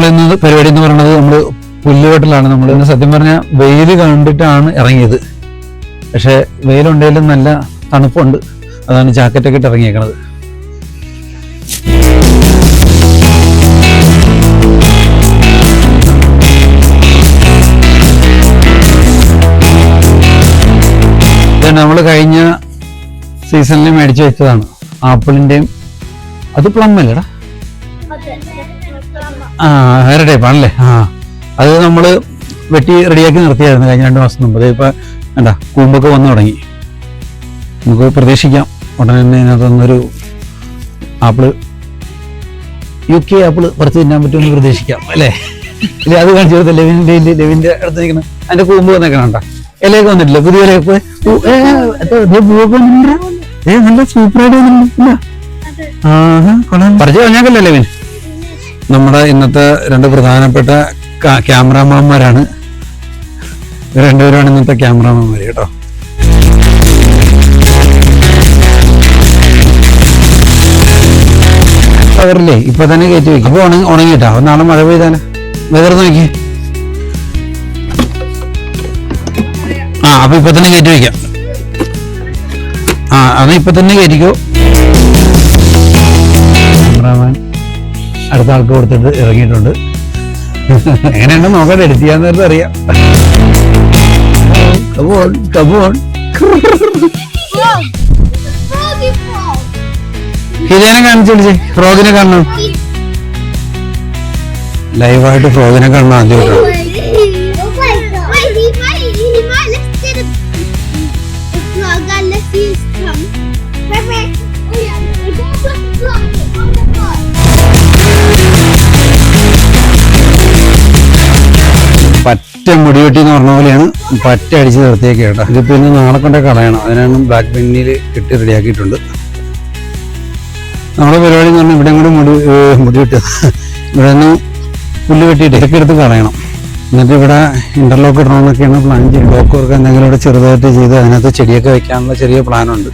ഇന്ന് പരിപാടി എന്ന് പറയുന്നത് നമ്മള് പുല്ലുവെട്ടിലാണ്. നമ്മൾ ഇന്ന് സത്യം പറഞ്ഞാൽ വെയിൽ കണ്ടിട്ടാണ് ഇറങ്ങിയത്. പക്ഷെ വെയിലുണ്ടെങ്കിലും നല്ല തണുപ്പുണ്ട്. അതാണ് ജാക്കറ്റൊക്കെ ഇട്ട് ഇറങ്ങിയേക്കണത്. നമ്മൾ കഴിഞ്ഞ സീസണിൽ മേടിച്ചു വെച്ചതാണ്. ആപ്പിളിന്റെയും അത് പ്ലം അല്ലേടാ? വേറെ ടൈപ്പാണല്ലേ? അത് നമ്മള് വെട്ടി റെഡിയാക്കി നിർത്തിയായിരുന്നു കഴിഞ്ഞ 2 മാസം മുമ്പ്. ഇപ്പൊ വേണ്ട കൂമ്പൊക്കെ വന്നു തുടങ്ങി. നമുക്ക് പ്രതീക്ഷിക്കാം ഉടനെ തന്നെ ഇതിനകത്തൊന്നൊരു ആപ്പിള് UK ആപ്പിള് പറിച്ച് തിന്നാൻ പറ്റുമെന്ന് പ്രതീക്ഷിക്കാം അല്ലേ? ഇല്ല, അത് കാണിച്ചു കൊടുത്ത ലെവിന്റെ അടുത്ത് നിൽക്കണം. അതിന്റെ കൂമ്പ് വന്നേക്കണണ്ട. ഇലയൊക്കെ വന്നിട്ടില്ല, പുതിയ ഇലയൊക്കെ നല്ല സൂപ്പറായിട്ട് വന്നിട്ടില്ല. പറിച്ചു കഴിഞ്ഞാക്കല്ലേ ലെവിൻ? നമ്മുടെ ഇന്നത്തെ 2 പ്രധാനപ്പെട്ട ക്യാമറാമാന്മാരാണ്. ഇവർ 2 പേരാണ് ഇന്നത്തെ ക്യാമറാമാന്മാര് കേട്ടോ. അവരില്ലേ ഇപ്പൊ തന്നെ കയറ്റി വെക്കും. അപ്പൊ ഉണങ്ങിട്ടാ നാളെ മഴ പെയ്താല് വെതർ നോക്കി. അപ്പൊ ഇപ്പൊ തന്നെ കയറ്റി വെക്കാം. അത് ഇപ്പൊ തന്നെ കയറ്റിക്കോ. ക്യാമറാമാൻ അടുത്ത ആൾക്ക് കൊടുത്തിട്ട് ഇറങ്ങിയിട്ടുണ്ട്. എങ്ങനെയുണ്ട് നോക്കാൻ എഡിറ്റ് ചെയ്യാൻ നേരത്തെ അറിയാം. ഹിജാനെ കാണിച്ചു വിളിച്ചേ. ഫ്രോഗിനെ കാണണം, ലൈവായിട്ട് ഫ്രോഗിനെ കാണണം ആദ്യമായിട്ടാണ്. പറ്റ മുടിവെട്ടി എന്ന് പറഞ്ഞ പോലെയാണ് പറ്റ അടിച്ച് നിർത്തിയേക്ക് കേട്ടോ. ഇതിപ്പോ ഇന്ന് നാളെ കൊണ്ടേ കളയണം. അതിനാണ് ബ്ലാക്ക് പെന്നിൽ കെട്ടി റെഡിയാക്കിയിട്ടുണ്ട്. നമ്മുടെ പരിപാടി എന്ന് പറഞ്ഞാൽ ഇവിടെ കൂടെ മുടി വെട്ടിയത്. ഇവിടെ നിന്ന് പുല്ല് വെട്ടിയിട്ട് ഇതൊക്കെ എടുത്ത് കളയണം. എന്നിട്ട് ഇവിടെ ഇന്റർലോക്ക് ഇടണമെന്നൊക്കെയാണ് പ്ലാൻ ചെയ്യുന്നത്. ലോക്ക് വർക്ക് എന്തെങ്കിലും ഇവിടെ ചെറുതായിട്ട് ചെയ്ത് അതിനകത്ത് ചെടിയൊക്കെ വെക്കാനുള്ള ചെറിയ പ്ലാനുണ്ട്.